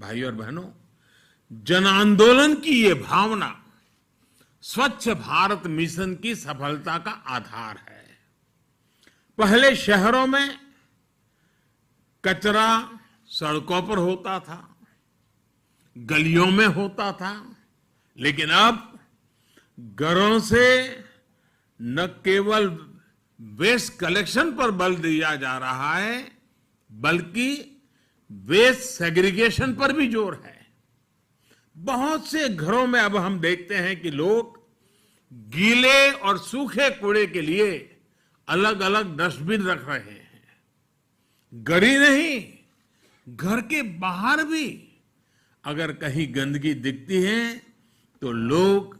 भाइयों और बहनों, जन आंदोलन की ये भावना स्वच्छ भारत मिशन की सफलता का आधार है। पहले शहरों में कचरा सड़कों पर होता था, गलियों में होता था, लेकिन अब घरों से न केवल वेस्ट कलेक्शन पर बल दिया जा रहा है, बल्कि वेस्ट सेग्रीगेशन पर भी जोर है। बहुत से घरों में अब हम देखते हैं कि लोग गीले और सूखे कूड़े के लिए अलग अलग डस्टबिन रख रहे हैं। घर ही नहीं, घर के बाहर भी अगर कहीं गंदगी दिखती है तो लोग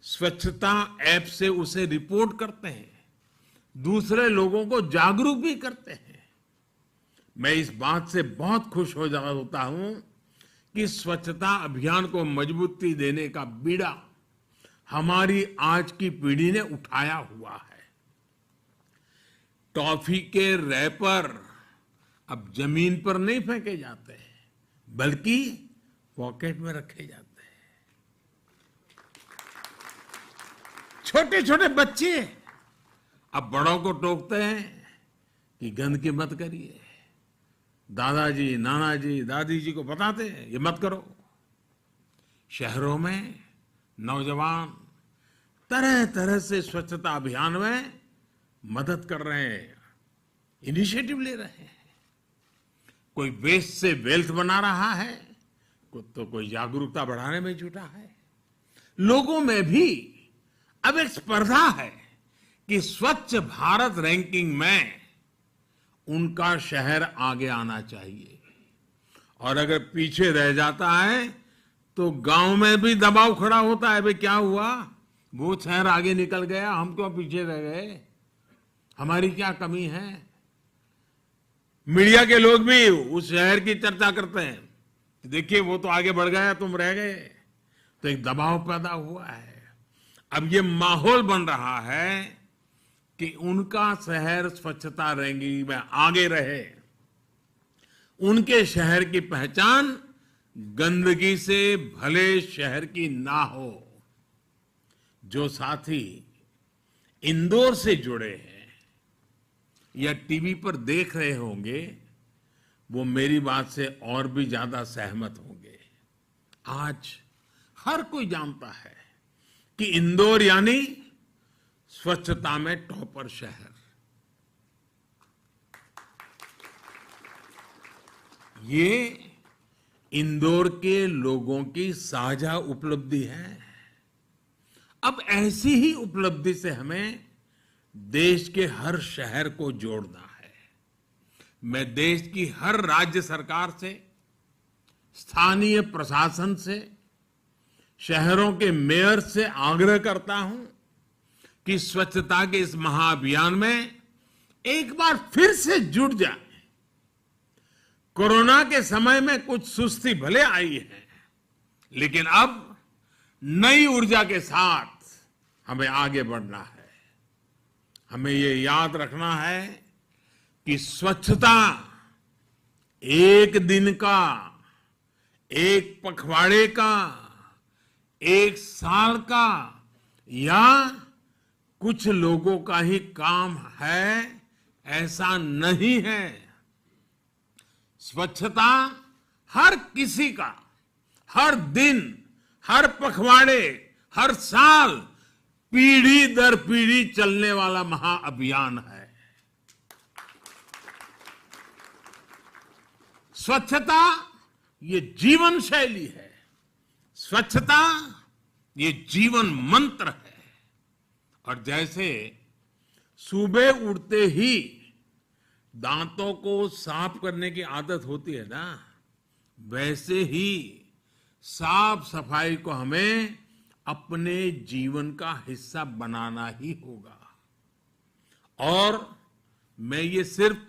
स्वच्छता ऐप से उसे रिपोर्ट करते हैं, दूसरे लोगों को जागरूक भी करते हैं। मैं इस बात से बहुत खुश होता हूं कि स्वच्छता अभियान को मजबूती देने का बीड़ा हमारी आज की पीढ़ी ने उठाया हुआ है। टॉफी के रैपर अब जमीन पर नहीं फेंके जाते हैं, बल्कि पॉकेट में रखे जाते हैं। छोटे छोटे बच्चे अब बड़ों को टोकते हैं कि गंदगी मत करिए। दादाजी, नानाजी, दादी जी को बताते हैं ये मत करो। शहरों में नौजवान तरह तरह से स्वच्छता अभियान में मदद कर रहे हैं, इनिशिएटिव ले रहे हैं। कोई वेस्ट से वेल्थ बना रहा है, तो कोई जागरूकता बढ़ाने में जुटा है। लोगों में भी अब एक स्पर्धा है कि स्वच्छ भारत रैंकिंग में उनका शहर आगे आना चाहिए, और अगर पीछे रह जाता है तो गांव में भी दबाव खड़ा होता है। भाई क्या हुआ, वो शहर आगे निकल गया, हम क्यों पीछे रह गए, हमारी क्या कमी है। मीडिया के लोग भी उस शहर की चर्चा करते हैं, देखिए वो तो आगे बढ़ गया, तुम रह गए। तो एक दबाव पैदा हुआ है। अब ये माहौल बन रहा है कि उनका शहर स्वच्छता रैंकिंग में आगे रहे। उनके शहर की पहचान गंदगी से भले शहर की ना हो। जो साथी इंदौर से जुड़े हैं या टीवी पर देख रहे होंगे, वो मेरी बात से और भी ज्यादा सहमत होंगे। आज हर कोई जानता है कि इंदौर यानी स्वच्छता में टॉपर शहर। ये इंदौर के लोगों की साझा उपलब्धि है। अब ऐसी ही उपलब्धि से हमें देश के हर शहर को जोड़ना है। मैं देश की हर राज्य सरकार से, स्थानीय प्रशासन से, शहरों के मेयर से आग्रह करता हूं कि स्वच्छता के इस महाअभियान में एक बार फिर से जुट जाए। कोरोना के समय में कुछ सुस्ती भले आई है, लेकिन अब नई ऊर्जा के साथ हमें आगे बढ़ना है। हमें ये याद रखना है कि स्वच्छता एक दिन का, एक पखवाड़े का, एक साल का या कुछ लोगों का ही काम है, ऐसा नहीं है। स्वच्छता हर किसी का, हर दिन, हर पखवाड़े, हर साल, पीढ़ी दर पीढ़ी चलने वाला महाअभियान है। स्वच्छता ये जीवन शैली है। स्वच्छता ये जीवन मंत्र है। और जैसे सुबह उठते ही दांतों को साफ करने की आदत होती है ना, वैसे ही साफ सफाई को हमें अपने जीवन का हिस्सा बनाना ही होगा। और मैं ये सिर्फ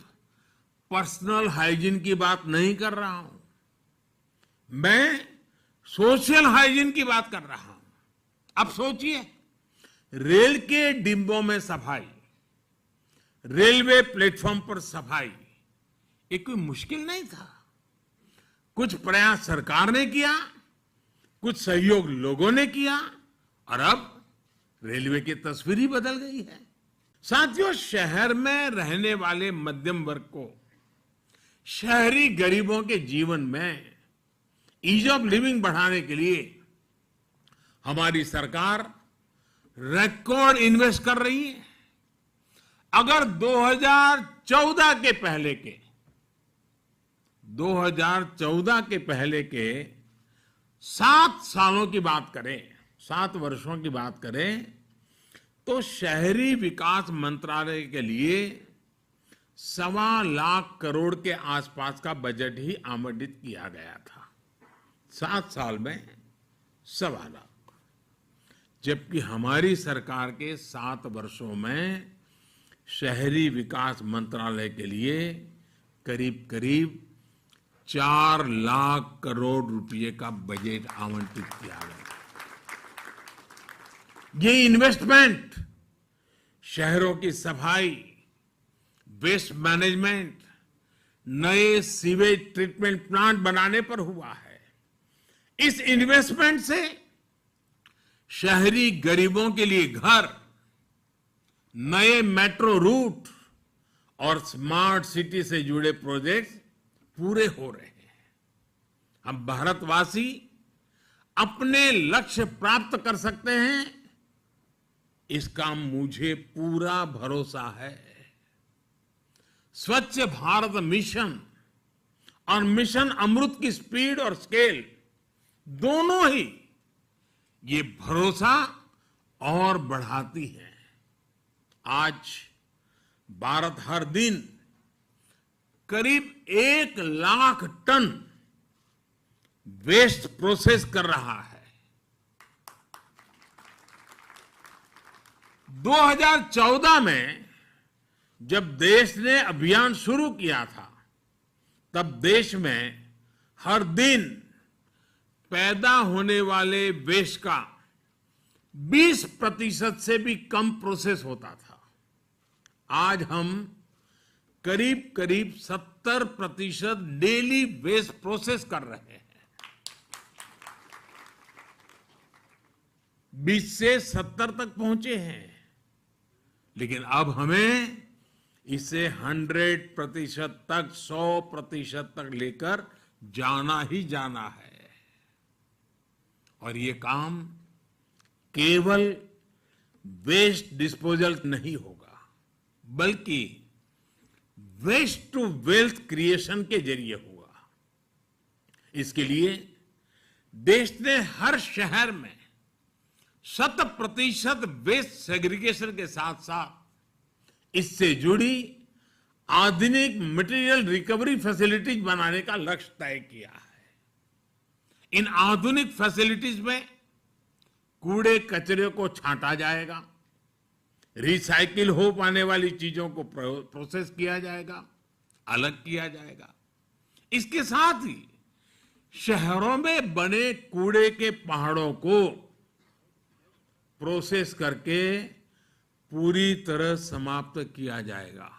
पर्सनल हाइजीन की बात नहीं कर रहा हूं, मैं सोशल हाइजीन की बात कर रहा हूं। अब सोचिए, रेल के डिब्बों में सफाई, रेलवे प्लेटफॉर्म पर सफाई, ये कोई मुश्किल नहीं था। कुछ प्रयास सरकार ने किया, कुछ सहयोग लोगों ने किया और अब रेलवे की तस्वीर ही बदल गई है। साथियों, शहर में रहने वाले मध्यम वर्ग को शहरी गरीबों के जीवन में ईज ऑफ लिविंग बढ़ाने के लिए हमारी सरकार रिकॉर्ड इन्वेस्ट कर रही है। अगर 2014 के पहले के 7 सालों की बात करें, 7 वर्षों की बात करें, तो शहरी विकास मंत्रालय के लिए 1.25 लाख करोड़ के आसपास का बजट ही आवंटित किया गया था। 7 साल में 1.25 लाख, जबकि हमारी सरकार के 7 वर्षों में शहरी विकास मंत्रालय के लिए करीब करीब 4 लाख करोड़ रुपए का बजट आवंटित किया गया। ये इन्वेस्टमेंट शहरों की सफाई, वेस्ट मैनेजमेंट, नए सीवेज ट्रीटमेंट प्लांट बनाने पर हुआ है। इस इन्वेस्टमेंट से शहरी गरीबों के लिए घर, नए मेट्रो रूट और स्मार्ट सिटी से जुड़े प्रोजेक्ट्स पूरे हो रहे हैं। हम भारतवासी अपने लक्ष्य प्राप्त कर सकते हैं, इसका मुझे पूरा भरोसा है। स्वच्छ भारत मिशन और मिशन अमृत की स्पीड और स्केल दोनों ही ये भरोसा और बढ़ाती है। आज भारत हर दिन करीब 1 लाख टन वेस्ट प्रोसेस कर रहा है। 2014 में जब देश ने अभियान शुरू किया था, तब देश में हर दिन पैदा होने वाले वेस्ट का 20% से भी कम प्रोसेस होता था। आज हम करीब करीब 70% डेली वेस्ट प्रोसेस कर रहे हैं। 20 से 70 तक पहुंचे हैं, लेकिन अब हमें इसे 100% तक, 100% तक लेकर जाना ही जाना है। और ये काम केवल वेस्ट डिस्पोजल नहीं होगा, बल्कि वेस्ट टू वेल्थ क्रिएशन के जरिए होगा। इसके लिए देश ने हर शहर में 100% वेस्ट सेग्रीगेशन के साथ साथ इससे जुड़ी आधुनिक मटेरियल रिकवरी फैसिलिटीज बनाने का लक्ष्य तय किया है। इन आधुनिक फैसिलिटीज में कूड़े कचरे को छांटा जाएगा, रिसाइकिल हो पाने वाली चीजों को प्रोसेस किया जाएगा, अलग किया जाएगा। इसके साथ ही शहरों में बने कूड़े के पहाड़ों को प्रोसेस करके पूरी तरह समाप्त किया जाएगा।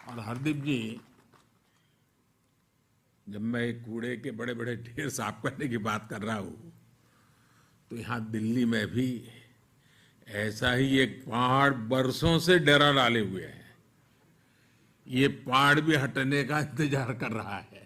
और हरदीप जी, जब मैं कूड़े के बड़े बड़े ढेर साफ करने की बात कर रहा हूं, तो यहां दिल्ली में भी ऐसा ही एक पहाड़ बरसों से डेरा डाले हुए है। ये पहाड़ भी हटने का इंतजार कर रहा है।